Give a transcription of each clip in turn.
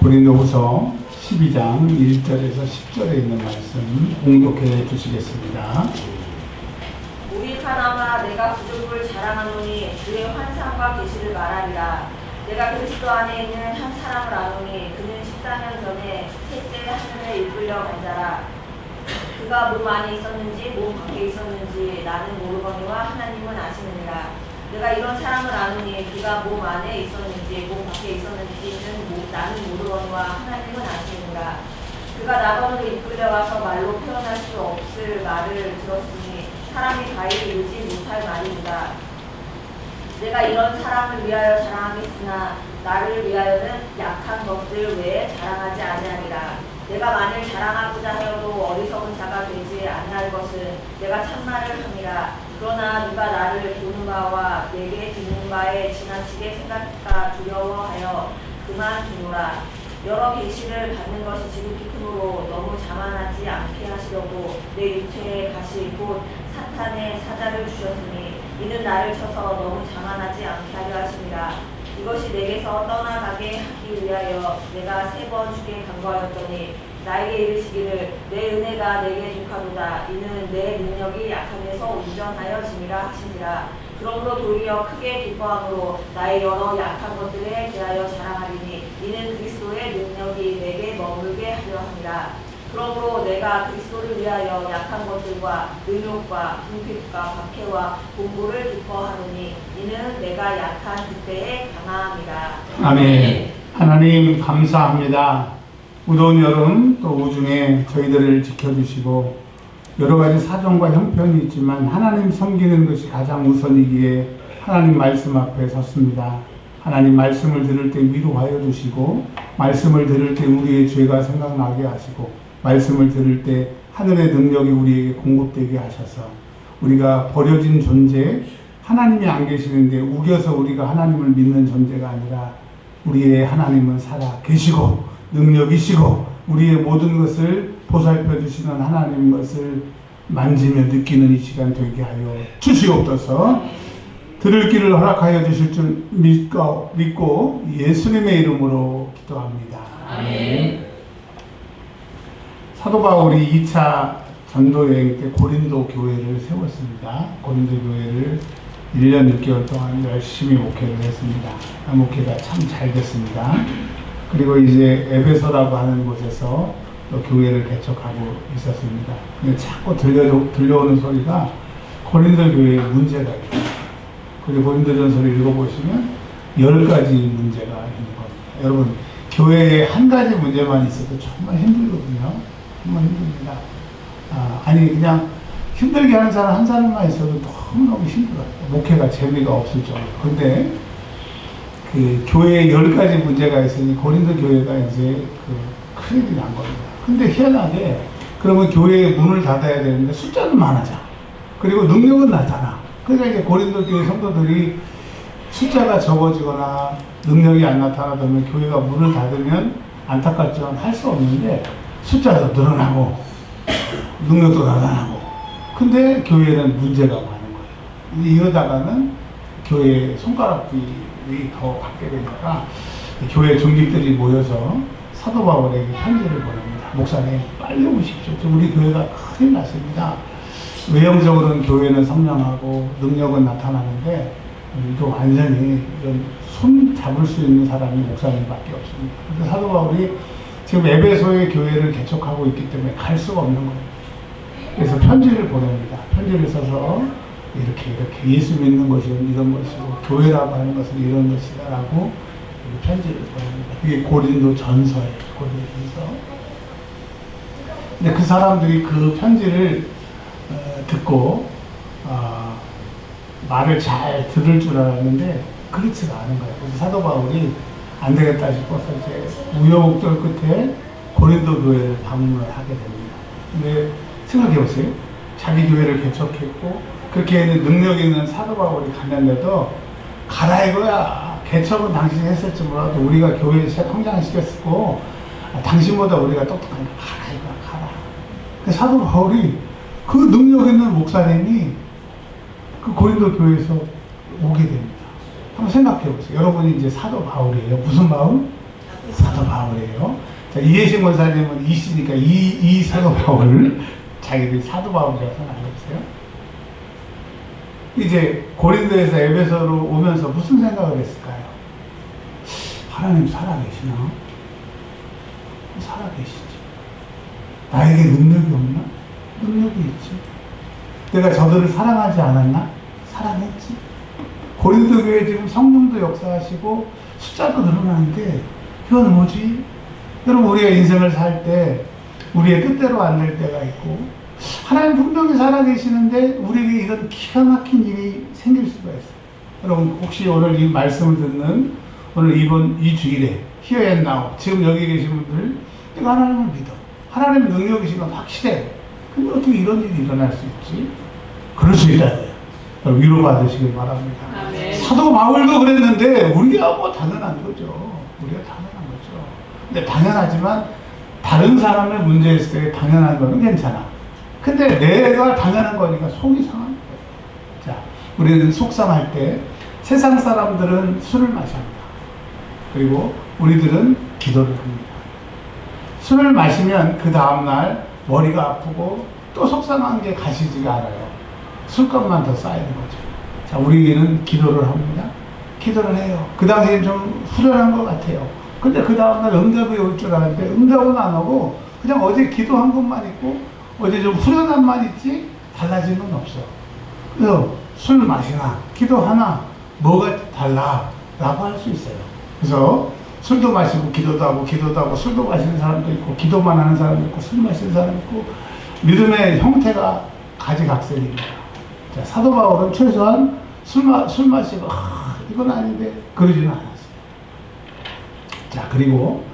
고린도후서 12장 1절에서 10절에 있는 말씀 공독해 주시겠습니다. 우리 하나마 내가 부족을 자랑하노니 그의 환상과 계시를 말하리라. 내가 그리스도 안에 있는 한 사람을 아노니 그는 14년 전에 셋째 하늘에 이끌려 간 자라. 그가 몸 안에 있었는지 몸 밖에 있었는지 나는 모르거니와 하나님은 아시느니라. 내가 이런 사람을 아노니 그가 몸 안에 있었는지 몸 밖에 있었는지는 나는 모르거니와 하나님은 아시느니라. 그가 낙원으로 이끌려와서 말로 표현할 수 없을 말을 들었으니 사람이 가히 이루지 못할 말입니다. 내가 이런 사람을 위하여 자랑하겠으나 나를 위하여는 약한 것들 외에 자랑하지 아니하리라. 내가 만일 자랑하고자 하여도 어리석은 자가 되지 아니할 것은 내가 참말을 함이라. 그러나 누가 나를 보는 바와 내게 듣는 바에 지나치게 생각할까 두려워하여 그만두노라. 여러 계시를 받는 것이 지극히 크므로 너무 자만하지 않게 하시려고 내 육체에 가시 곧 사탄의 사자를 주셨으니 이는 나를 쳐서 너무 자만하지 않게 하려 하심이라. 이것이 내게서 떠나가게 하기 위하여 내가 3번 주께 간구하였더니 나에게 이르시기를 내 은혜가 내게 족하도다. 이는 내 능력이 약함에서 온전하여 짐이라 하시니라. 그러므로 도리어 크게 기뻐함으로 나의 여러 약한 것들에 대하여 자랑하리니 이는 그리스도의 능력이 내게 머물게 하려 함이라. 그러므로 내가 그리스도를 위하여 약한 것들과 의욕과 궁핍과 박해와 공고를 기뻐하노니 이는 내가 약한 그때에 강함이라. 아멘. 하나님 감사합니다. 무더운 여름 또 우중에 저희들을 지켜주시고 여러 가지 사정과 형편이 있지만 하나님 섬기는 것이 가장 우선이기에 하나님 말씀 앞에 섰습니다. 하나님 말씀을 들을 때 위로하여 주시고 말씀을 들을 때 우리의 죄가 생각나게 하시고 말씀을 들을 때 하늘의 능력이 우리에게 공급되게 하셔서 우리가 버려진 존재, 하나님이 안 계시는데 우겨서 우리가 하나님을 믿는 존재가 아니라 우리의 하나님은 살아 계시고 능력이시고 우리의 모든 것을 보살펴 주시는 하나님 것을 만지며 느끼는 이 시간 되게 하여 주시옵소서. 들을 길을 허락하여 주실 줄 믿고 예수님의 이름으로 기도합니다. 아멘. 사도 바울이 2차 전도 여행 때 고린도 교회를 세웠습니다. 고린도 교회를 1년 6개월 동안 열심히 목회를 했습니다. 목회가 참 잘 됐습니다. 그리고 이제 에베소라고 하는 곳에서 또 교회를 개척하고 있었습니다. 근데 자꾸 들려오는 소리가 고린도 교회에 문제가 있다. 그리고 고린도전서를 읽어보시면 10가지 문제가 있는 겁니다. 여러분, 교회에 한 가지 문제만 있어도 정말 힘들거든요. 정말 힘듭니다. 아니 그냥 힘들게 하는 사람 한 사람만 있어도 너무너무 힘들어요. 목회가 재미가 없을 정도. 근데 그 교회에 10가지 문제가 있으니 고린도 교회가 이제 큰일이 난 겁니다. 근데 희한하게 그러면 교회에 문을 닫아야 되는데 숫자는 많아져. 그리고 능력은 나타나. 그러니까 이제 고린도 교회 성도들이 숫자가 적어지거나 능력이 안 나타나면 교회가 문을 닫으면 안타깝지만 할 수 없는데 숫자도 늘어나고 능력도 나타나고 근데 교회에는 문제가 많은 거예요. 이러다가는 교회 손가락질이 더 받게 되니까 교회 종직들이 모여서 사도 바울에게 편지를 보냅니다. 목사님 빨리 오십시오. 우리 교회가 큰일 났습니다. 외형적으로는 교회는 선명하고 능력은 나타나는데 또 완전히 이런 손 잡을 수 있는 사람이 목사님밖에 없습니다. 그런데 사도 바울이 지금 에베소의 교회를 개척하고 있기 때문에 갈 수가 없는 거예요. 그래서 편지를 보냅니다. 편지를 써서 이렇게 예수 믿는 것이 이런 것이고 교회라고 하는 것은 이런 것이다 라고 편지를 보냅니다. 그게 고린도 전서예요. 고린도 전서. 근데 그 사람들이 그 편지를 듣고 말을 잘 들을 줄 알았는데 그렇지가 않은 거예요. 그래서 사도 바울이 안 되겠다 싶어서 이제 우여곡절 끝에 고린도 교회를 방문을 하게 됩니다. 근데 생각해 보세요. 자기 교회를 개척했고 그렇게 능력 있는 사도 바울이 갔는데도 가라 이거야. 개척은 당신이 했을지 몰라도 우리가 교회를 성장시켰고 당신보다 우리가 똑똑하니까 가라 이거야 가라. 사도 바울이 그 능력 있는 목사님이 그 고린도 교회에서 오게 됩니다. 한번 생각해 보세요. 여러분이 이제 사도 바울이에요. 무슨 바울? 사도 바울이에요. 자, 이해신 권사님은 이씨니까 이 사도 바울을 자기들이 사도 바울이라서 알려주세요. 이제 고린도에서 에베소로 오면서 무슨 생각을 했을까요? 하나님 살아계시나? 살아계시지. 나에게 능력이 없나? 능력이 있지. 내가 저들을 사랑하지 않았나? 사랑했지. 고린도 교회 지금 성령도 역사하시고 숫자도 늘어나는데 그건 뭐지? 여러분, 우리가 인생을 살 때 우리의 뜻대로 안 될 때가 있고 하나님 분명히 살아계시는데 우리에게 이런 기가 막힌 일이 생길 수가 있어요. 여러분, 혹시 오늘 이 말씀을 듣는 오늘 이 주일에 Here and Now 지금 여기 계신 분들, 내가 하나님을 믿어, 하나님 능력이신 건 확실해. 근데 어떻게 이런 일이 일어날 수 있지? 그럴 수 있다고요. 위로받으시길 바랍니다. 아멘. 사도 바울도 그랬는데 우리가 뭐 당연한 거죠. 우리가 당연한 거죠. 근데 당연하지만 다른 사람의 문제 있을 때 당연한 거는 괜찮아. 근데 내가 당연한 거니까 속이 상한 거예요. 자, 우리는 속상할 때 세상 사람들은 술을 마십니다. 그리고 우리들은 기도를 합니다. 술을 마시면 그 다음날 머리가 아프고 또 속상한 게 가시지가 않아요. 술값만 더 쌓이는 거죠. 자, 우리는 기도를 합니다. 기도를 해요. 그 당시엔 좀 후련한 것 같아요. 근데 그 다음날 응답이 올 줄 알았는데 응답은 안 오고 그냥 어제 기도한 것만 있고 어제 좀 후련함만 있지 달라진 건 없어. 그래서 술 마시나 기도하나 뭐가 달라? 라고 할 수 있어요. 그래서 술도 마시고 기도도 하고 술도 마시는 사람도 있고 기도만 하는 사람도 있고 술 마시는 사람도 있고 믿음의 형태가 가지각색입니다. 자, 사도 바울은 최소한 술 마시고 이건 아닌데 그러지는 않았어요. 자, 그리고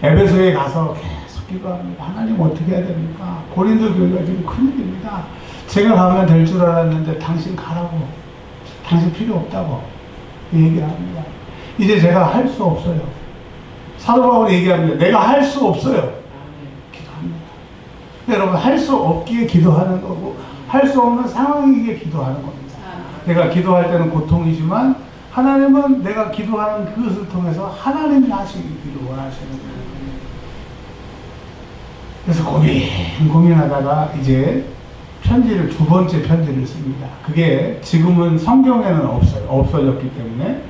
에베소에 가서 계속 기도합니다. 하나님 어떻게 해야 됩니까? 고린도 교회가 지금 큰일입니다. 제가 가면 될 줄 알았는데 당신 가라고, 당신 필요 없다고 얘기를 합니다. 이제 제가 할 수 없어요. 사도 바울이 얘기합니다. 내가 할 수 없어요. 기도합니다. 여러분, 할 수 없기에 기도하는 거고 할 수 없는 상황이기에 기도하는 겁니다. 내가 기도할 때는 고통이지만 하나님은 내가 기도하는 그것을 통해서 하나님이 하시기를 원하시는 거예요. 그래서 고민하다가 이제 편지를, 두 번째 편지를 씁니다. 그게 지금은 성경에는 없어졌기 때문에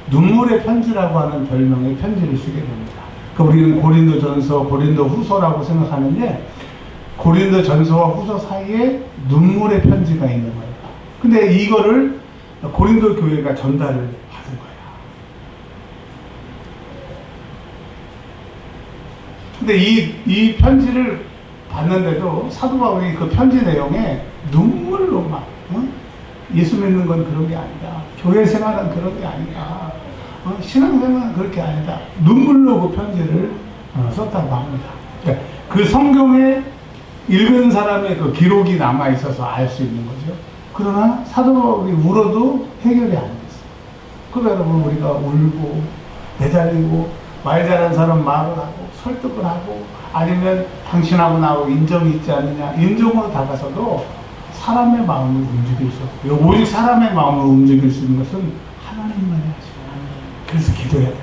눈물의 편지라고 하는 별명의 편지를 쓰게 됩니다. 그러니까 우리는 고린도전서, 고린도후서라고 생각하는데 고린도전서와 후서 사이에 눈물의 편지가 있는 거예요. 근데 이거를 고린도 교회가 전달을 받은 거예요. 근데 이 편지를 봤는데도 사도 바울이 그 편지 내용에 눈물로 막 예수 믿는 건 그런 게 아니다. 교회 생활은 그런 게 아니다. 신앙생활은 그렇게 아니다. 눈물로 그 편지를 썼다고 합니다. 그러니까 그 성경에 읽은 사람의 그 기록이 남아 있어서 알 수 있는 거죠. 그러나 사도 바울이 울어도 해결이 안 됐어요. 그럼 여러분, 우리가 울고 매달리고 말 잘하는 사람 말을 하고 설득을 하고 아니면 당신하고 나하고 인정이 있지 않느냐 인정으로 다가서도 사람의 마음을 움직일 수 없고 오직 사람의 마음을 움직일 수 있는 것은 하나님만이 하시고, 그래서 기도해야 돼요.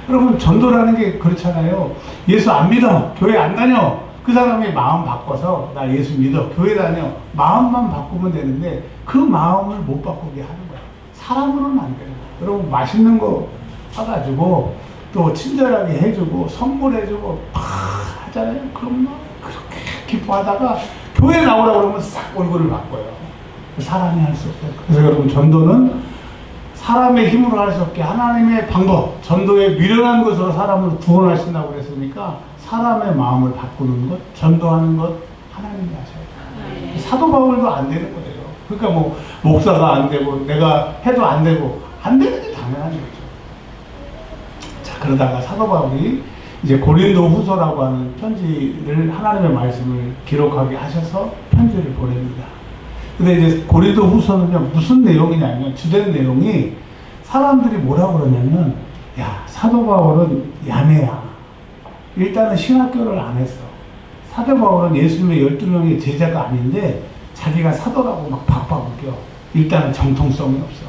여러분, 전도라는 게 그렇잖아요. 예수 안 믿어, 교회 안 다녀, 그 사람이 마음 바꿔서 나 예수 믿어, 교회 다녀, 마음만 바꾸면 되는데 그 마음을 못 바꾸게 하는 거예요. 사람으로는 안 되는 거예요. 여러분, 맛있는 거 사가지고 또 친절하게 해주고 선물해주고 하잖아요. 그러면 그렇게 기뻐하다가 교회 나오라고 그러면 싹 얼굴을 바꿔요. 사람이 할 수 없어요. 그래서 여러분, 전도는 사람의 힘으로 할 수 없게 하나님의 방법, 전도의 미련한 것으로 사람을 구원하신다고 그랬으니까 사람의 마음을 바꾸는 것, 전도하는 것 하나님이 하셔야 돼요. 사도 바울도 안 되는 거예요. 그러니까 뭐 목사가 안 되고 내가 해도 안 되고 안 되는 게 당연한 거죠. 자, 그러다가 사도 바울이 이제 고린도 후서라고 하는 편지를 하나님의 말씀을 기록하게 하셔서 편지를 보냅니다. 근데 이제 고린도 후서는요, 무슨 내용이냐면, 주된 내용이 사람들이 뭐라고 그러냐면, 야, 사도 바울은 야매야. 일단은 신학교를 안 했어. 사도 바울은 예수님의 12명의 제자가 아닌데, 자기가 사도라고 막 박박 웃겨. 일단은 정통성이 없어.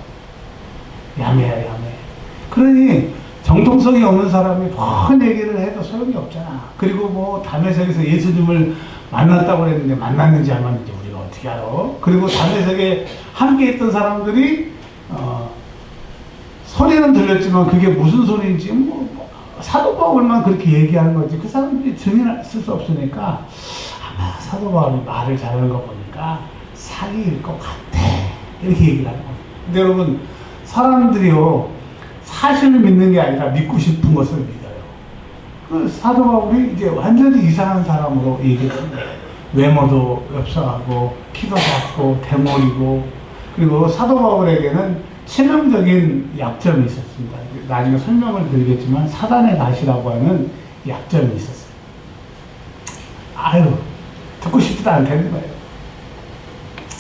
야매야, 야매. 그러니, 정통성이 없는 사람이 뭔 얘기를 해도 소용이 없잖아. 그리고 뭐 담에색에서 예수님을 만났다고 그랬는데 만났는지 안 만났는지 우리가 어떻게 알아? 그리고 담에색에 함께 있던 사람들이 소리는 들렸지만 그게 무슨 소리인지 사도 바울만 그렇게 얘기하는 거지 그 사람들이 증인할 수 없으니까 아마 사도 바울이 말을 잘하는 거 보니까 사기일 것 같아 이렇게 얘기를 하는 거예요. 근데 여러분 사람들이요 사실을 믿는 게 아니라 믿고 싶은 것을 믿어요. 그 사도 바울이 이제 완전히 이상한 사람으로 얘기를 합니다. 외모도 엽서하고 키도 작고 대머리고 그리고 사도 바울에게는 치명적인 약점이 있었습니다. 나중에 설명을 드리겠지만 사단의 가시라고 하는 약점이 있었어요. 아유 듣고 싶지도 않다는 거예요.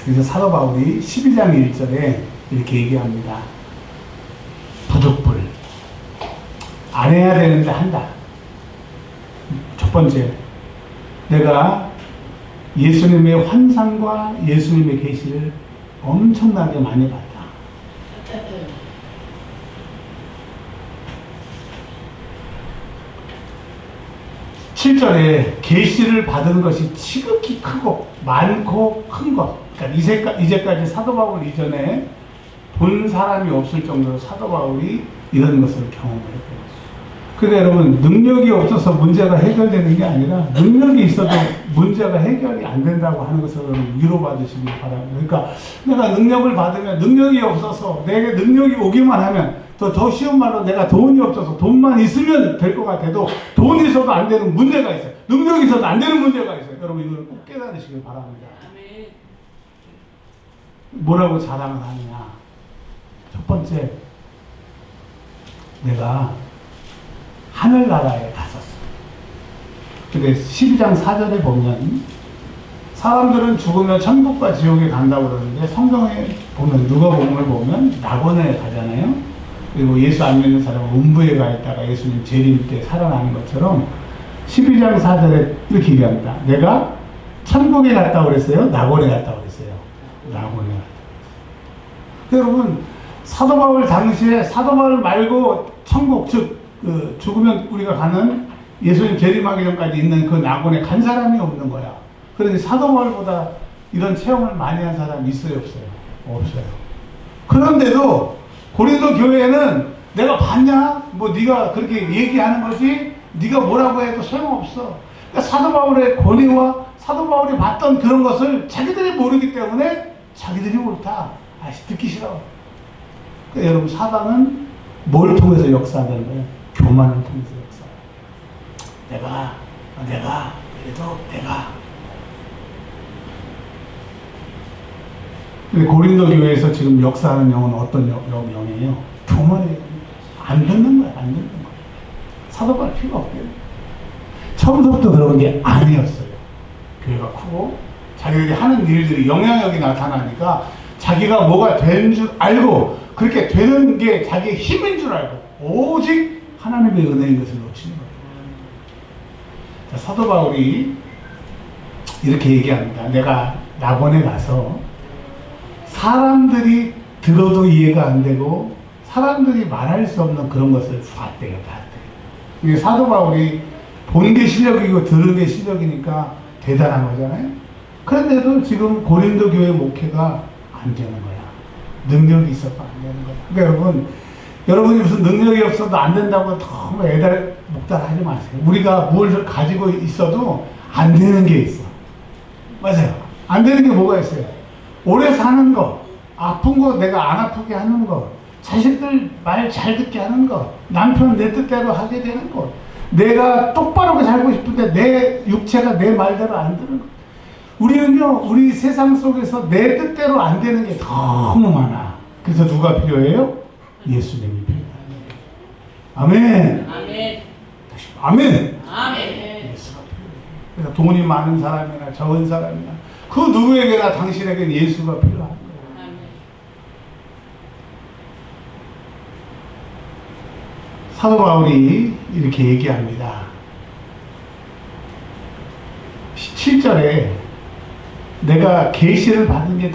그래서 사도 바울이 12장 1절에 이렇게 얘기합니다. 부득불 안 해야 되는데 한다. 첫 번째 내가 예수님의 환상과 예수님의 계시를 엄청나게 많이 봤다. 7절에 계시를 받은 것이 지극히 크고 많고 큰 것. 그러니까 이제까지 사도 바울 이전에 본 사람이 없을 정도로 사도 바울이 이런 것을 경험을 했던 거죠. 근데 여러분 능력이 없어서 문제가 해결되는 게 아니라 능력이 있어도 문제가 해결이 안 된다고 하는 것을 위로받으시기 바랍니다. 그러니까 내가 능력을 받으면 능력이 없어서 내게 능력이 오기만 하면 더 쉬운 말로 내가 돈이 없어서 돈만 있으면 될 것 같아도 돈이 있어도 안 되는 문제가 있어요. 능력이 있어도 안 되는 문제가 있어요. 여러분 이걸 꼭 깨달으시길 바랍니다. 뭐라고 자랑을 하느냐. 첫 번째 내가 하늘나라에 갔었어. 근데 12장 4절에 보면 사람들은 죽으면 천국과 지옥에 간다고 그러는데 성경에 보면 누가복음을 보면 낙원에 가잖아요. 그리고 예수 안 믿는 사람은 음부에 가 있다가 예수님 재림 때 살아나는 것처럼 12장 4절에 이렇게 얘기합니다. 내가 천국에 갔다고 그랬어요? 낙원에 갔다고 그랬어요? 낙원에 갔다. 여러분 사도 바울 당시에 사도 바울 말고 천국 즉 죽으면 우리가 가는 예수님 재림하기 전까지 있는 그 낙원에 간 사람이 없는 거야. 그런데 사도 바울보다 이런 체험을 많이 한 사람이 있어요? 없어요? 없어요. 그런데도 고린도 교회에는 내가 봤냐? 뭐 네가 그렇게 얘기하는 것이 네가 뭐라고 해도 소용없어. 그러니까 사도 바울의 권위와 사도 바울이 봤던 그런 것을 자기들이 모르기 때문에 자기들이 옳다. 듣기 싫어. 그러니까 여러분 사단은 뭘 통해서 역사하는 거예요? 교만을 통해서 역사해요. 그래도 내가. 근데 고린도 교회에서 지금 역사하는 영은 어떤 영이에요? 교만의 영. 안 듣는 거야, 안 듣는 거야. 사도 바울 필요 없대요. 처음부터 그런 게 아니었어요. 교회가 크고 자기들이 하는 일들이 영향력이 나타나니까 자기가 뭐가 된 줄 알고 그렇게 되는 게 자기의 힘인 줄 알고 오직 하나님의 은혜인 것을 놓치는 거예요. 자, 사도 바울이 이렇게 얘기합니다. 내가 낙원에 가서 사람들이 들어도 이해가 안 되고 사람들이 말할 수 없는 그런 것을 봤대요. 이게 사도 바울이 본 게 실력이고 들은 게 실력이니까 대단한 거잖아요. 그런데도 지금 고린도 교회 목회가 안 되는 거야. 능력이 있어도 안 되는 거야. 그러니까 여러분이 무슨 능력이 없어도 안 된다고 너무 목달하지 마세요. 우리가 뭘 가지고 있어도 안 되는 게 있어. 맞아요. 안 되는 게 뭐가 있어요? 오래 사는 거, 아픈 거 내가 안 아프게 하는 거, 자식들 말 잘 듣게 하는 거, 남편 내 뜻대로 하게 되는 거, 내가 똑바로 살고 싶은데 내 육체가 내 말대로 안 되는 거. 우리는요, 우리 세상 속에서 내 뜻대로 안 되는 게 너무 많아. 그래서 누가 필요해요? 예수님이 필요해요. 아멘. 아멘. 아멘. 아멘. 예수가 필요해요. 그래서 돈이 많은 사람이나 적은 사람이나 그 누구에게나 당신에게 예수가 필요한 거예요. 아멘. 사도 바울이 이렇게 얘기합니다. 7절에 내가 계시를 받은 게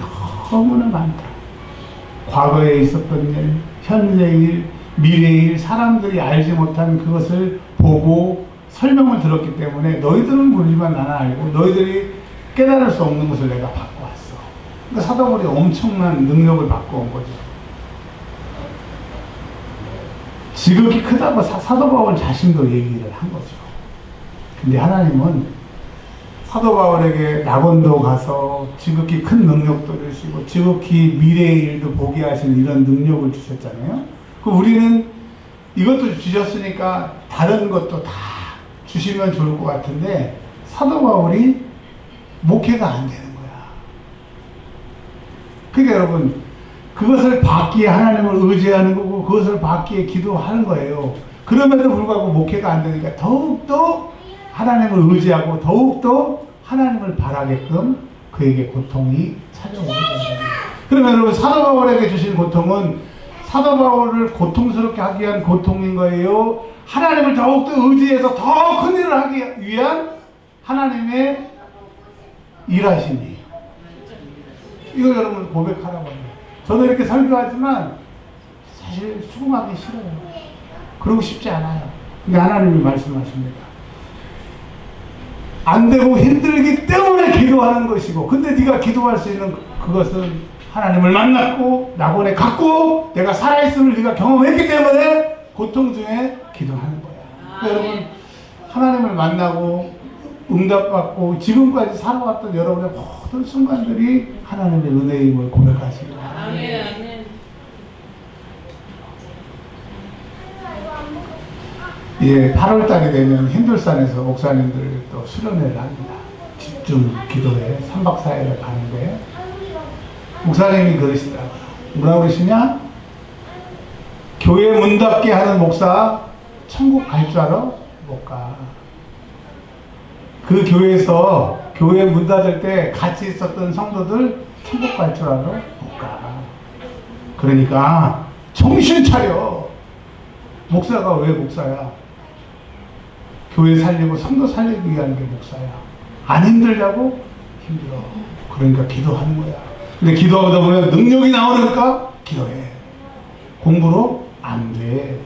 너무나 많다. 과거에 있었던 일, 현재 일, 미래일 사람들이 알지 못한 그것을 보고 설명을 들었기 때문에 너희들은 모르지만 나는 알고 너희들이 깨달을 수 없는 것을 내가 받고 왔어. 그러니까 사도 바울이 엄청난 능력을 받고 온 거죠. 지극히 크다고 사도 바울 자신도 얘기를 한 거죠. 근데 하나님은 사도 바울에게 낙원도 가서 지극히 큰 능력도 주시고 지극히 미래의 일도 보게 하시는 이런 능력을 주셨잖아요. 그럼 우리는 이것도 주셨으니까 다른 것도 다 주시면 좋을 것 같은데 사도 바울이 목회가 안 되는 거야. 그러니까 여러분 그것을 받기에 하나님을 의지하는 거고 그것을 받기에 기도하는 거예요. 그럼에도 불구하고 목회가 안 되니까 더욱더 하나님을 의지하고 더욱더 하나님을 바라게끔 그에게 고통이 찾아오게 된다. 그러면 여러분 사도 바울에게 주신 고통은 사도 바울을 고통스럽게 하기 위한 고통인 거예요. 하나님을 더욱더 의지해서 더 큰 일을 하기 위한 하나님의 일하심이에요. 이거 여러분 고백하라고 합니다. 저도 이렇게 설교하지만 사실 수긍하기 싫어요. 그러고 싶지 않아요. 근데 하나님이 말씀하십니다. 안 되고 힘들기 때문에 기도하는 것이고 근데 네가 기도할 수 있는 그것은 하나님을 만났고 낙원에 갔고 내가 살아있음을 네가 경험했기 때문에 고통 중에 기도하는 거야. 그러니까 여러분 하나님을 만나고 응답받고 지금까지 살아왔던 여러분의 모든 순간들이 하나님의 은혜임을 고백하시기 바랍니다. 예, 8월달이 되면 힌들산에서 목사님들 또 수련회를 합니다. 집중 기도회 3박 4일을 가는데 목사님이 그러시더라고요. 뭐라고 그러시냐? 교회 문 닫게 하는 목사 천국 갈 줄 알아? 못 가. 그 교회에서 교회 문 닫을 때 같이 있었던 성도들 천국 갈 줄 알아? 못 가. 그러니까 정신 차려. 목사가 왜 목사야? 교회 살리고 성도 살리기 위한 게 목사야. 안 힘들냐고? 힘들어. 그러니까 기도하는 거야. 근데 기도하다 보면 능력이 나오니까 기도해. 공부로 안 돼.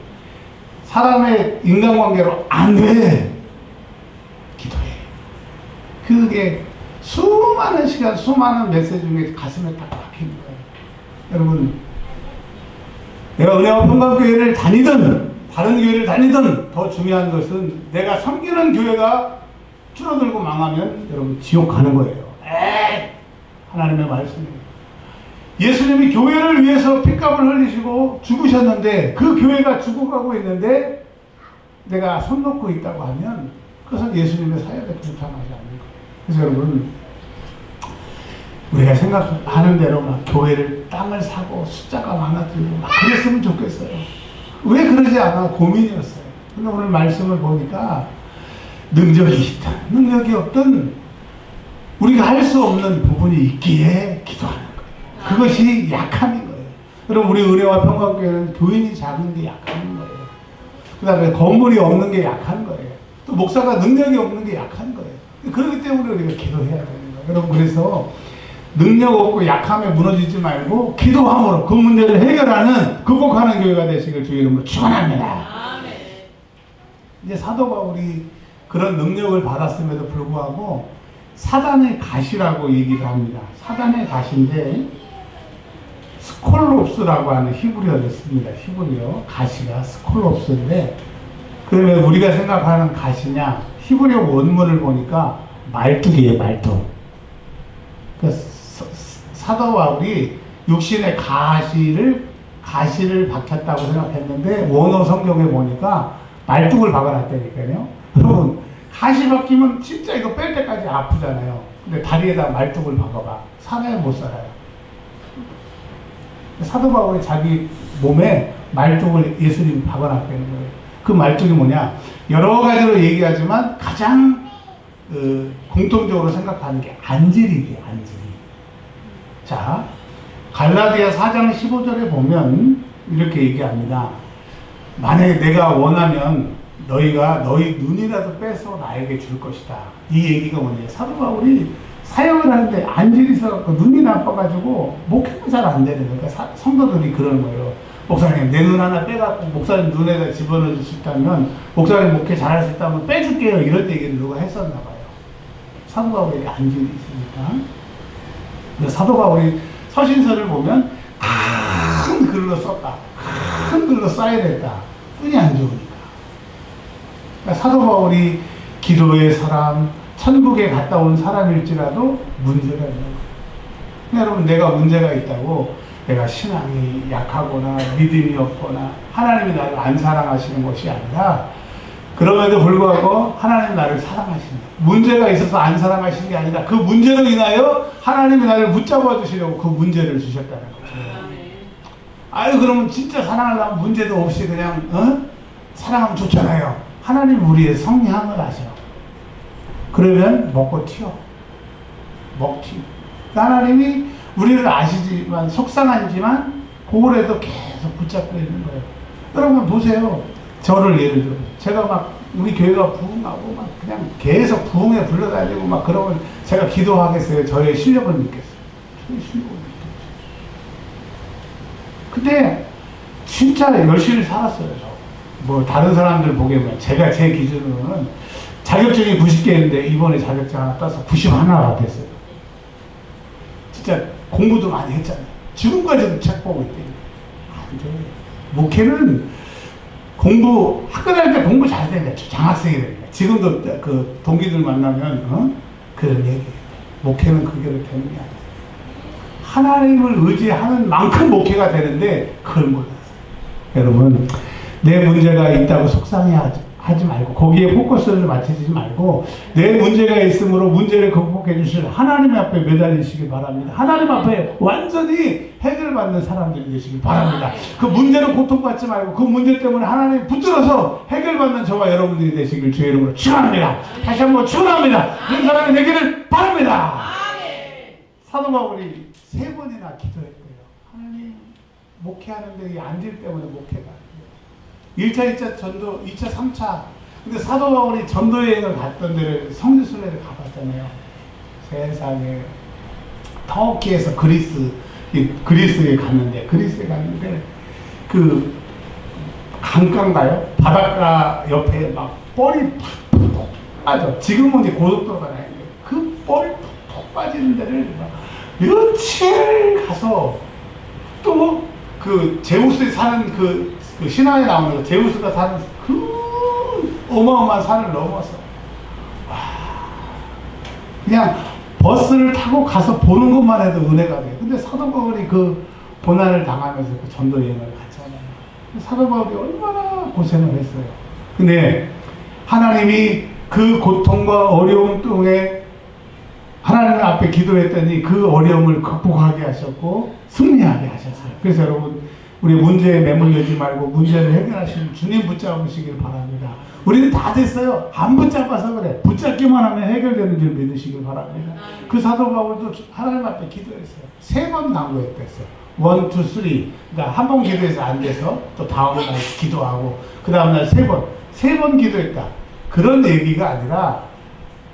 사람의 인간관계로 안 돼. 기도해. 그게 수많은 시간, 수많은 메시지 중에 가슴에 딱 박히는 거예요. 여러분, 내가 은혜와 평강교회를 다니든 다른 교회를 다니든 더 중요한 것은 내가 섬기는 교회가 줄어들고 망하면 여러분 지옥 가는 거예요. 에이! 하나님의 말씀입니다. 예수님이 교회를 위해서 핏값을 흘리시고 죽으셨는데 그 교회가 죽어가고 있는데 내가 손 놓고 있다고 하면 그것은 예수님의 사역에 불편하지 않는 거예요. 그래서 여러분 우리가 생각하는 대로 막 교회를 땅을 사고 숫자가 많아지고 막 그랬으면 좋겠어요. 왜 그러지 않아? 고민이었어요. 근데 오늘 말씀을 보니까 능력이 있든 능력이 없든 우리가 할 수 없는 부분이 있기에 기도하는 거예요. 그것이 약함인 거예요. 여러분 우리 은혜와 평강교회는 교인이 작은 게 약한 거예요. 그 다음에 건물이 없는 게 약한 거예요. 또 목사가 능력이 없는 게 약한 거예요. 그렇기 때문에 우리가 기도해야 되는 거예요. 여러분 그래서 능력 없고 약함에 무너지지 말고 기도함으로 그 문제를 해결하는 극복하는 교회가 되시길 주의 이름으로 축원합니다. 이제 사도 바울이 그런 능력을 받았음에도 불구하고 사단의 가시라고 얘기를 합니다. 사단의 가시인데 스콜롭스라고 하는 히브리어를 씁니다. 히브리어 가시가 스콜롭스인데 그러면 우리가 생각하는 가시냐 히브리어 원문을 보니까 말뚝이에요. 말뚝. 그러니까 사도 바울이 육신의 가시를 박혔다고 생각했는데 원어 성경에 보니까 말뚝을 박아놨다니까요. 여러분 가시 박히면 진짜 이거 뺄 때까지 아프잖아요. 근데 다리에다 말뚝을 박아봐. 살아요 못 살아요? 사도 바울이 자기 몸에 말뚝을 예수님이 박아놨다는 거예요. 그 말뚝이 뭐냐? 여러 가지로 얘기하지만 가장 공통적으로 생각하는 게 안질이에요. 안질. 자, 갈라디아 4장 15절에 보면 이렇게 얘기합니다. 만약에 내가 원하면 너희가 너희 눈이라도 빼서 나에게 줄 것이다. 이 얘기가 뭐냐? 사도 바울이 사역을 하는데 안질이 있어갖고 눈이 나빠가지고 목회가 잘 안 되는 거예요. 그러니까 성도들이 그러는 거예요. 목사님 내 눈 하나 빼갖고 목사님 눈에다 집어넣을 수 있다면, 목사님 목회 잘할 수 있다면 빼줄게요, 이런 얘기를 누가 했었나 봐요. 사도 바울에게 안전이 있으니까. 근데 사도 바울이 서신서를 보면 큰 글로 썼다, 큰 글로 쌓여냈다, 뿐이 안 좋으니까. 그러니까 사도 바울이 기도의 사람, 천국에 갔다 온 사람일지라도 문제가 있는 거예요. 여러분, 내가 문제가 있다고 내가 신앙이 약하거나 믿음이 없거나 하나님이 나를 안 사랑하시는 것이 아니라, 그럼에도 불구하고 하나님 나를 사랑하신다. 문제가 있어서 안 사랑하시는 게 아니라 그 문제로 인하여 하나님이 나를 붙잡아 주시려고 그 문제를 주셨다는 거죠. 아유, 그러면 진짜 사랑하려면 문제도 없이 그냥 사랑하면 좋잖아요. 하나님 우리의 성향을 아셔. 그러면 먹고 튀어. 먹튀. 하나님이 우리를 아시지만, 속상하지만 그거라도 계속 붙잡고 있는 거예요. 여러분 보세요. 저를 예를 들어, 제가 막 우리 교회가 부흥하고 막 그냥 계속 부흥에 불러다니고 막 그러면 제가 기도하겠어요? 저의 실력을 믿겠어요? 저의 실력을 믿겠어요. 근데 진짜 열심히 살았어요. 저. 뭐 다른 사람들 보기에는, 제가 제 기준으로는 자격증이 90개인데 이번에 자격증 하나 따서 91가 됐어요. 진짜 공부도 많이 했잖아요. 지금까지도 책 보고 있대요. 안 돼요. 목회는 공부, 학교 다닐 때 공부 잘 되니까 장학생이 되니까. 지금도 그 동기들 만나면 그런 얘기예요. 목회는 그게로 되는 게 아니에요. 하나님을 의지하는 만큼 목회가 되는데 그걸 몰랐어요. 여러분, 내 문제가 있다고 속상해하지 말고, 거기에 포커스를 맞추지 말고, 내 문제가 있으므로 문제를 극복해 주실 하나님 앞에 매달리시기 바랍니다. 하나님 앞에 완전히 해결받는 사람들이 되시길 바랍니다. 그 문제로 고통받지 말고, 그 문제 때문에 하나님 붙들어서 해결받는 저와 여러분들이 되시길 주의 이름으로 축원합니다. 다시 한번 축원합니다. 그런 사람이 되기를 바랍니다. 사도 바울이 3번이나 기도했고요. 하나님, 목회하는데 이 안질 때문에 목회가 안 돼요. 1차, 2차 전도, 2차, 3차. 근데 사도 바울이 전도 여행을 갔던 데를, 성지순례를 가봤잖아요. 세상에. 터키에서 그리스에 갔는데, 그 강가인가요? 바닷가 옆에 막 뻘이 푹푹 빠져. 지금은 이제 고속도로가 나있는데 그 뻘이 푹푹 빠지는 데를 막 며칠 가서, 또 그 제우스에 사는 그 신화에 나오는 제우스가 사는 그 어마어마한 산을 넘어서, 그냥 버스를 타고 가서 보는 것만 해도 은혜가 돼요. 근데 사도 바울이 그 고난을 당하면서 그 전도 여행을 갔잖아요. 사도 바울이 얼마나 고생을 했어요. 근데 하나님이 그 고통과 어려움 중에 하나님 앞에 기도했더니 그 어려움을 극복하게 하셨고 승리하게 하셨어요. 그래서 여러분, 우리 문제에 매몰리지 말고 문제를 해결하시는 주님 붙잡으시길 바랍니다. 우리는 다 됐어요. 안 붙잡아서 그래. 붙잡기만 하면 해결되는 줄 믿으시길 바랍니다. 그 사도 바울도 하나님 앞에 기도했어요. 3번 강구했댔어요. 1, 2, 3. 그러니까 한 번 기도해서 안 돼서 또 다음날 기도하고, 그 다음날 3번 기도했다. 그런 얘기가 아니라,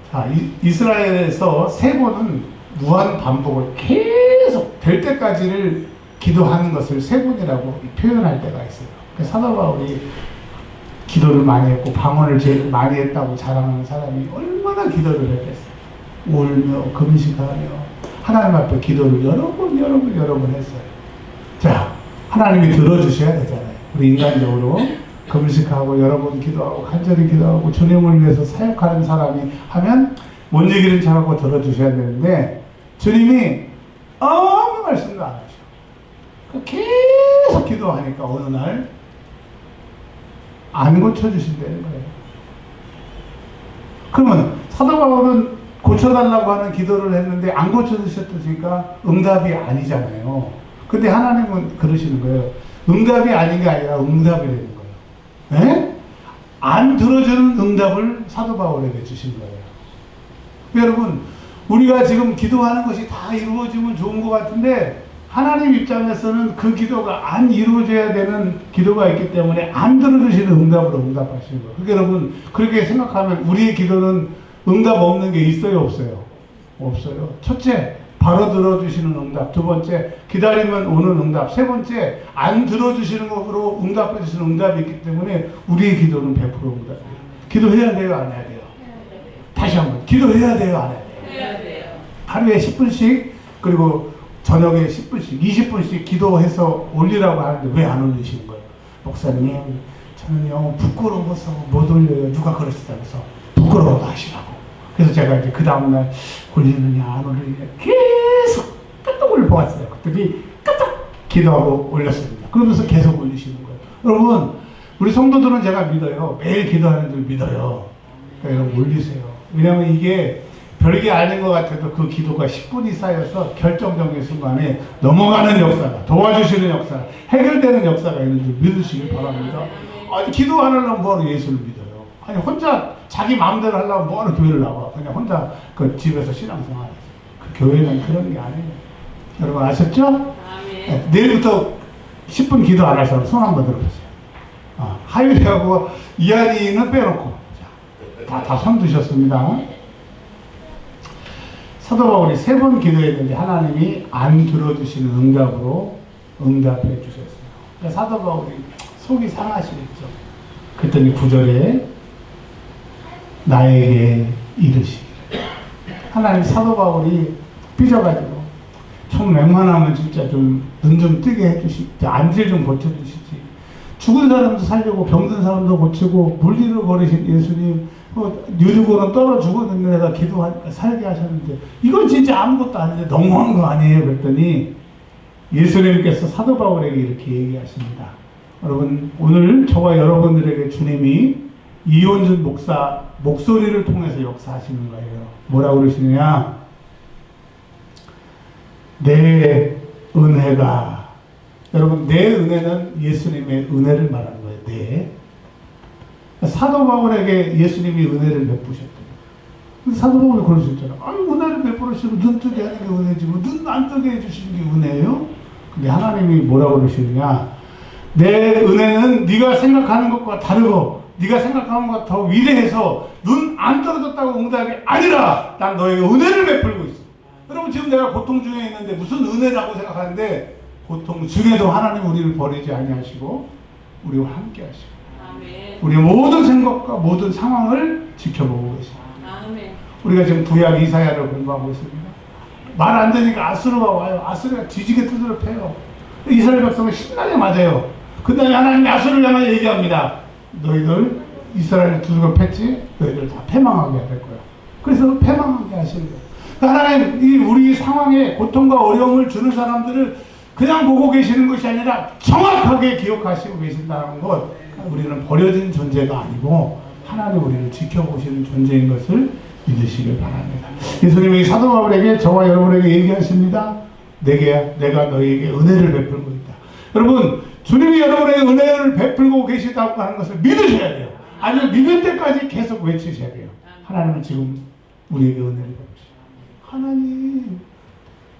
자, 이스라엘에서 3번은 무한 반복을 계속 될 때까지를 기도하는 것을 3번이라고 표현할 때가 있어요. 사도 바울이 기도를 많이 했고 방언을 제일 많이 했다고 자랑하는 사람이 얼마나 기도를 했겠어요. 울며 금식하며 하나님 앞에 기도를 여러 번 했어요. 자, 하나님이 들어주셔야 되잖아요. 우리 인간적으로 금식하고 여러 번 기도하고 간절히 기도하고 주님을 위해서 사역하는 사람이 하면 못 얘기를 잘하고 들어주셔야 되는데, 주님이 아무 말씀도 안 하셔. 계속 기도하니까 어느 날 안 고쳐주신다는 거예요. 그러면 사도 바울은 고쳐달라고 하는 기도를 했는데 안 고쳐주셨으니까 응답이 아니잖아요. 근데 하나님은 그러시는 거예요. 응답이 아닌 게 아니라 응답이 되는 거예요. 에? 안 들어주는 응답을 사도 바울에게 주신 거예요. 여러분, 우리가 지금 기도하는 것이 다 이루어지면 좋은 것 같은데, 하나님 입장에서는 그 기도가 안 이루어져야 되는 기도가 있기 때문에 안 들어주시는 응답으로 응답하시는 거예요. 그러니까 여러분, 그렇게 생각하면 우리의 기도는 응답 없는 게 있어요, 없어요? 없어요. 첫째, 바로 들어주시는 응답. 두 번째, 기다리면 오는 응답. 세 번째, 안 들어주시는 것으로 응답해 주시는 응답이 있기 때문에 우리의 기도는 100% 응답이에요. 기도해야 돼요, 안 해야 돼요? 다시 한번, 기도해야 돼요, 안 해야 돼요? 해야 돼요. 하루에 10분씩, 그리고 저녁에 10분씩, 20분씩 기도해서 올리라고 하는데 왜 안 올리시는 거예요? 목사님, 저는요, 부끄러워서 못 올려요. 누가 그러시다면서 부끄러워도 하시라고. 그래서 제가 이제 그 다음날 올리느냐 안 올리느냐 계속 까딱을 보았어요. 그랬더니 까딱 기도하고 올렸습니다. 그러면서 계속 올리시는 거예요. 여러분, 우리 성도들은 제가 믿어요. 매일 기도하는 줄 믿어요. 그러니까 여러분 올리세요. 왜냐하면 이게 별게 아닌 것 같아도 그 기도가 10분이 쌓여서 결정적인 순간에 넘어가는 역사가, 도와주시는 역사가, 해결되는 역사가 있는 줄 믿으시길 바랍니다. 아니, 기도 안 하려면 뭐하러 예수를 믿어요? 아니, 혼자 자기 마음대로 하려면 뭐하러 교회를 나와? 그냥 혼자 그 집에서 신앙생활 하세요. 그 교회는 그런 게 아니에요. 여러분 아셨죠? 네, 내일부터 10분 기도 안 할 사람 손 한번 들어보세요. 하율이하고 이한이는 빼놓고. 다 손 드셨습니다. 사도 바울이 3번 기도했는데 하나님이 안 들어주시는 응답으로 응답해 주셨어요. 그러니까 사도 바울이 속이 상하시겠죠. 그랬더니 9절에 나에게 이르시기를. 하나님, 사도 바울이 삐져가지고 좀 웬만하면 진짜 좀 눈 좀 뜨게 해주시지, 안질 좀 고쳐주시지. 죽은 사람도 살리고 병든 사람도 고치고 물리를 버리신 예수님, 유리고는 떨어 죽었는데 내가 기도하니까 살게 하셨는데 이건 진짜 아무것도 아닌데 너무한 거 아니에요? 그랬더니 예수님께서 사도 바울에게 이렇게 얘기하십니다. 여러분, 오늘 저와 여러분들에게 주님이 이원준 목사 목소리를 통해서 역사하시는 거예요. 뭐라고 그러시느냐? 내 은혜가, 여러분, 내 은혜는 예수님의 은혜를 말하는 거예요. 내. 사도 바울에게 예수님이 은혜를 베푸셨대요. 사도 바울이 그러셨잖아요. 아니, 은혜를 베풀으시면 눈 뜨게 하는 게 은혜지, 뭐 눈 안 뜨게 해주시는 게 은혜예요? 근데 하나님이 뭐라고 그러시느냐? 내 은혜는 네가 생각하는 것과 다르고 네가 생각하는 것과 더 위대해서 눈 안 떨어졌다고 응답이 아니라 난 너에게 은혜를 베풀고 있어. 여러분, 지금 내가 고통 중에 있는데 무슨 은혜라고 생각하는데, 고통 중에도 하나님 우리를 버리지 아니하시고 우리와 함께 하시고 우리의 모든 생각과 모든 상황을 지켜보고 계십니다. 우리가 지금 구약 이사야를 공부하고 있습니다. 말 안 되니까 아수르가 와요. 아수르가 뒤지게 두드려 패요. 이스라엘 백성을 신나게 맞아요. 근데 하나님이 아수르를 향해 얘기합니다. 너희들 이스라엘 두들겨 팼지? 너희들 다 패망하게 될 거야. 그래서 패망하게 하시는 거예요. 하나님, 이 우리 상황에 고통과 어려움을 주는 사람들을 그냥 보고 계시는 것이 아니라 정확하게 기억하시고 계신다는 것. 우리는 버려진 존재가 아니고 하나님 우리를 지켜보시는 존재인 것을 믿으시길 바랍니다. 예수님이 사도 바울에게, 저와 여러분에게 얘기하십니다. 내가 너희에게 은혜를 베풀고 있다. 여러분, 주님이 여러분에게 은혜를 베풀고 계시다고 하는 것을 믿으셔야 돼요. 아니면 믿을 때까지 계속 외치셔야 돼요. 하나님은 지금 우리에게 은혜를 베푸시고. 하나님,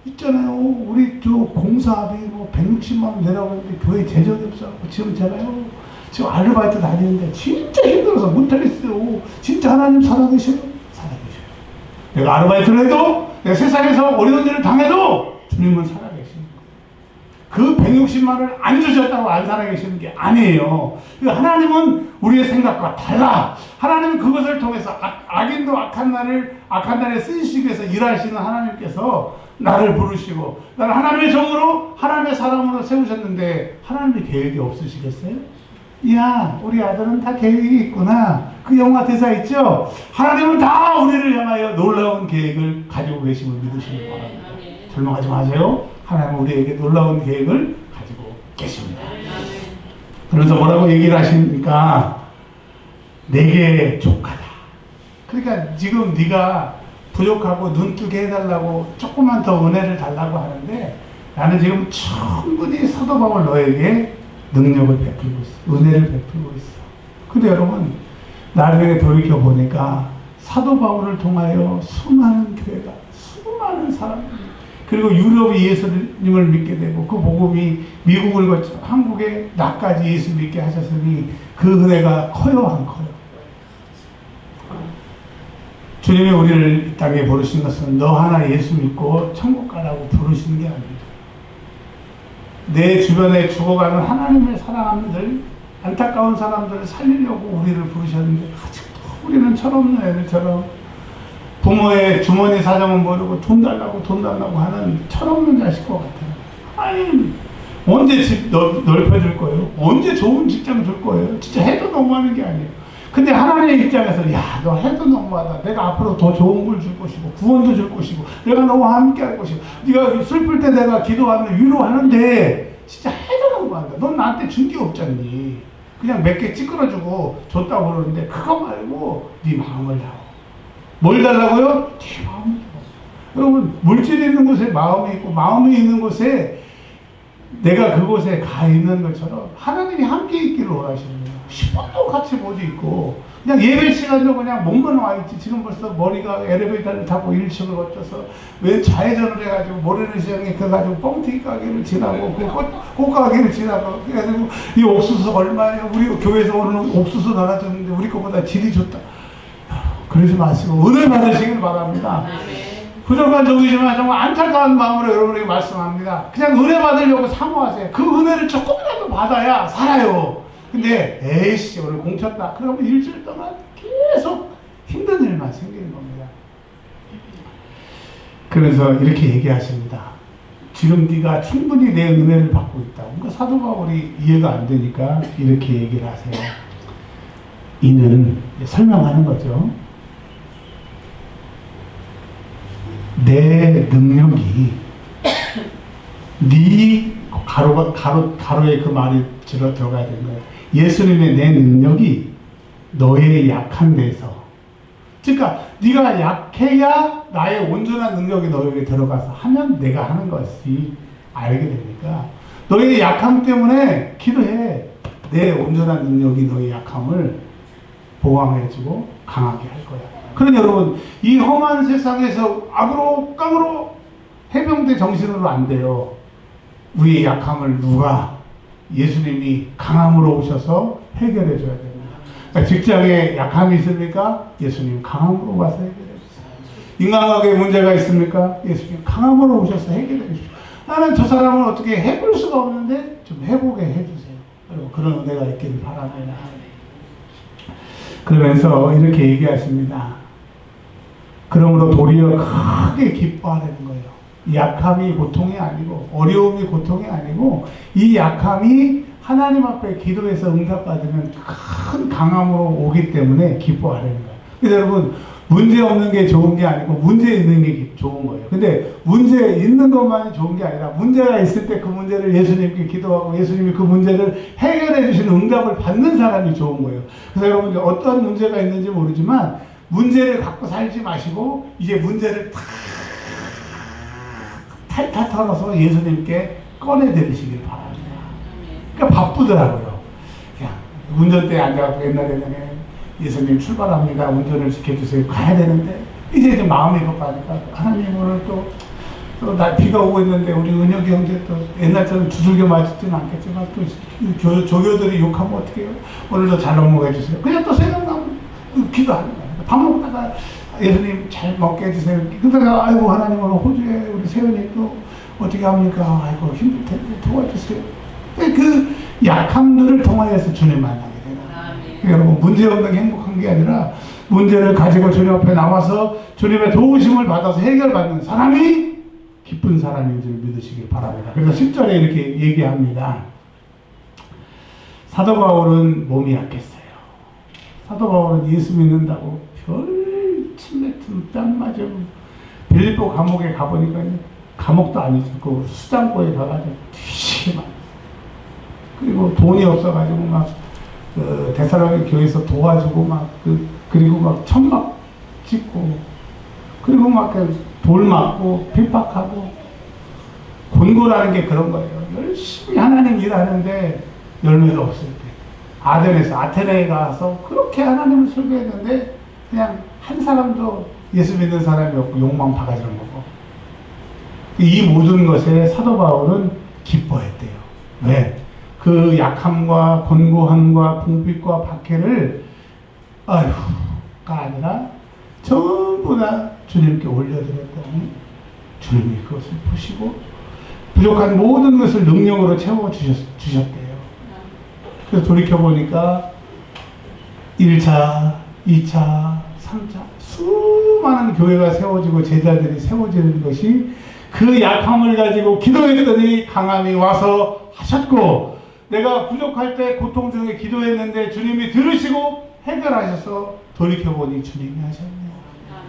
있잖아요. 우리 저 공사비 뭐 160만 원 내라고 했는데 교회 재정이 없어갖고 지금 제가요, 지금 아르바이트 다니는데 진짜 힘들어서 못하겠어요. 진짜 하나님 살아계셔요? 살아계셔요. 내가 아르바이트를 해도, 내가 세상에서 어려운 일을 당해도 주님은 살아계시는 거예요. 그 160만 원을 안 주셨다고 안 살아계시는 게 아니에요. 하나님은 우리의 생각과 달라. 하나님은 그것을 통해서 악인도 악한 날에 쓰시기 위해서 일하시는 하나님께서 나를 부르시고 나를 하나님의 종으로, 하나님의 사람으로 세우셨는데 하나님의 계획이 없으시겠어요? 야, 우리 아들은 다 계획이 있구나. 그 영화 대사 있죠? 하나님은 다 우리를 향하여 놀라운 계획을 가지고 계심을 믿으시기 바랍니다. 절망하지 마세요. 하나님은 우리에게 놀라운 계획을 가지고 계십니다. 그래서 뭐라고 얘기를 하십니까? 내게 족하다. 그러니까 지금 네가 부족하고 눈뜨게 해달라고 조금만 더 은혜를 달라고 하는데, 나는 지금 충분히 사도 바울 너에게 능력을 베풀고 있어. 은혜를 베풀고 있어. 근데 여러분, 나중에 돌이켜보니까 사도 바울을 통하여 수많은 교회가, 수많은 사람들이, 그리고 유럽이 예수님을 믿게 되고 그 복음이 미국을 거쳐 한국에 나까지 예수 믿게 하셨으니 그 은혜가 커요, 안 커요? 주님이 우리를 이 땅에 부르신 것은 너 하나 예수 믿고 천국 가라고 부르시는 게 아닙니다. 내 주변에 죽어가는 하나님의 사랑하는 안타까운 사람들을 살리려고 우리를 부르셨는데 아직도 우리는 철없는 애들처럼 부모의 주머니 사정은 모르고 돈 달라고 하는 철없는 자식과 같아요. 아니 언제 집 넓혀줄 거예요? 언제 좋은 직장 줄 거예요? 진짜 해도 너무하는 게 아니에요. 근데 하나님의 입장에서 야 너 해도 너무하다. 내가 앞으로 더 좋은 걸 줄 것이고 구원도 줄 것이고 내가 너와 함께 할 것이고 네가 슬플 때 내가 기도하면 위로하는데 진짜 해도 너무한다. 넌 나한테 준 게 없잖니. 그냥 몇 개 찌그러주고 줬다고 그러는데 그거 말고 네 마음을 달라고. 뭘 달라고요? 네 마음을 달라고. 여러분 물질이 있는 곳에 마음이 있고 마음이 있는 곳에 내가 그곳에 가 있는 것처럼 하나님이 함께 있기를 원하시는 거예요. 10분도 같이 못 있고 그냥 예배 시간도 그냥 몸만 와 있지. 지금 벌써 머리가 엘리베이터를 타고 1층을 거쳐서 왼 좌회전을 해가지고 모래시장에 가가지고 뻥튀기 가게를 지나고 그 꽃가게를 지나고 그래가지고 이 옥수수 얼마예요? 우리 교회에서 오늘 옥수수 나눠줬는데 우리 거보다 질이 좋다. 그러지 마시고 은혜 받으시길 바랍니다. 부족한 종이지만 정말 안타까운 마음으로 여러분에게 말씀합니다. 그냥 은혜 받으려고 사모하세요. 그 은혜를 조금이라도 받아야 살아요. 근데 에이씨 오늘 공쳤다. 그러면 일주일 동안 계속 힘든 일만 생기는 겁니다. 그래서 이렇게 얘기하십니다. 지금 네가 충분히 내 은혜를 받고 있다. 그러니까 사도 바울이 이해가 안 되니까 이렇게 얘기를 하세요. 이는 설명하는 거죠. 내 능력이 네 가로에 그 말이 들어가야 되는 거예요. 예수님의 내 능력이 너의 약한 데서, 그러니까 네가 약해야 나의 온전한 능력이 너에게 들어가서 하면 내가 하는 것이 알게 되니까 너의 약함 때문에 기도해. 내 온전한 능력이 너의 약함을 보강해주고 강하게 할 거야. 그러니 여러분 이 험한 세상에서 악으로 깡으로 해병대 정신으로 안 돼요. 우리의 약함을 누가 예수님이 강함으로 오셔서 해결해 줘야 됩니다. 그러니까 직장에 약함이 있습니까? 예수님 강함으로 와서 해결해 주세요. 인간관계에 문제가 있습니까? 예수님 강함으로 오셔서 해결해 주십시오. 나는 저 사람을 어떻게 해볼 수가 없는데 좀 해보게 해주세요. 여러분 그런 은혜가 있기를 바랍니다. 그러면서 이렇게 얘기하십니다. 그러므로 도리어 크게 기뻐하라는 거예요. 약함이 고통이 아니고 어려움이 고통이 아니고 이 약함이 하나님 앞에 기도해서 응답받으면 큰 강함으로 오기 때문에 기뻐하라는 거예요. 그래서 여러분 문제 없는 게 좋은 게 아니고 문제 있는 게 좋은 거예요. 근데 문제 있는 것만이 좋은 게 아니라 문제가 있을 때 그 문제를 예수님께 기도하고 예수님이 그 문제를 해결해 주시는 응답을 받는 사람이 좋은 거예요. 그래서 여러분 어떤 문제가 있는지 모르지만 문제를 갖고 살지 마시고 이제 문제를 탈탈 털어서 예수님께 꺼내드리시길 바랍니다. 그러니까 바쁘더라고요. 그냥 운전대에 앉아갖고 옛날에는 예수님 출발합니다. 운전을 지켜주세요. 가야 되는데 이제 좀 마음이 급하니까 하나님 오늘 또 날 비가 오고 있는데 우리 은혁이 형제 또 옛날처럼 두들겨 맞지는 않겠지만 또 조교들이 욕하면 어떻게 해요? 오늘도 잘 넘어가 주세요. 그냥 또 생각나면 기도하는 거예요. 밥 먹다가 예수님 잘 먹게 해주세요. 그러다가 아이고 하나님 오늘 호주에 우리 세연이 또 어떻게 합니까? 아이고 힘들 텐데 도와주세요. 그 약함들을 통하여서 주님 만나게 되는 여러분 문제 없는 게 행복한 게 아니라 문제를 가지고 주님 앞에 나와서 주님의 도우심을 받아서 해결받는 사람이 기쁜 사람인 줄 믿으시길 바랍니다. 그래서 10절에 이렇게 얘기합니다. 사도 바울은 몸이 약했어요. 사도 바울은 예수 믿는다고 별 침뱉은 뺨 맞은 빌립보 감옥에 가보니까 감옥도 아니죠. 그 수장고에 가가지고 뒤지게 맞았어요. 그리고 돈이 없어가지고 막 데살로니가 교회에서 도와주고 막 그리고 막 천막 짓고 그리고 막 돌 맞고 핍박하고 곤고라는 게 그런 거예요. 열심히 하나님 일하는데 열매가 없을 때 아테네에 가서 그렇게 하나님을 설교했는데 그냥 한 사람도 예수 믿는 사람이 없고 욕망 바가지는 거고 이 모든 것에 사도 바울은 기뻐했대요. 왜? 그 약함과 곤고함과 궁핍과 박해를 아휴가 아니라 정말 다 주님께 올려드렸더니 주님이 그것을 보시고 부족한 모든 것을 능력으로 채워주셨대요. 그래서 돌이켜보니까 1차, 2차, 3차 수많은 교회가 세워지고 제자들이 세워지는 것이 그 약함을 가지고 기도했더니 강함이 와서 하셨고, 내가 부족할 때 고통 중에 기도했는데 주님이 들으시고 해결하셔서 돌이켜보니 주님이 하셨네요.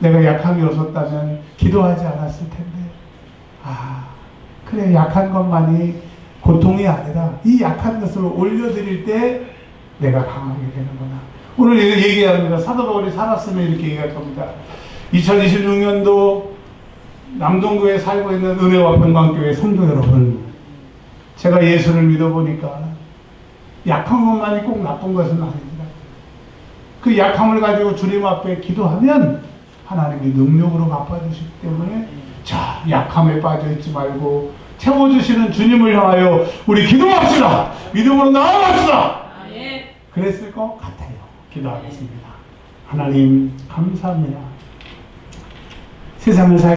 내가 약함이 없었다면 기도하지 않았을 텐데, 그래, 약한 것만이 고통이 아니라 이 약한 것을 올려드릴 때 내가 강하게 되는구나. 오늘 얘기합니다. 사도 바울이 살았으면 이렇게 얘기할 겁니다. 2026년도 남동구에 살고 있는 은혜와 평강교회 성도 여러분, 제가 예수를 믿어보니까 약한 것만이 꼭 나쁜 것은 아닙니다. 그 약함을 가지고 주님 앞에 기도하면 하나님이 능력으로 갚아주시기 때문에, 자, 약함에 빠져있지 말고 채워주시는 주님을 향하여 우리 기도합시다. 믿음으로 나아갑시다. 그랬을 것 같아요. 기도하겠습니다. 하나님 감사합니다. 세상을 살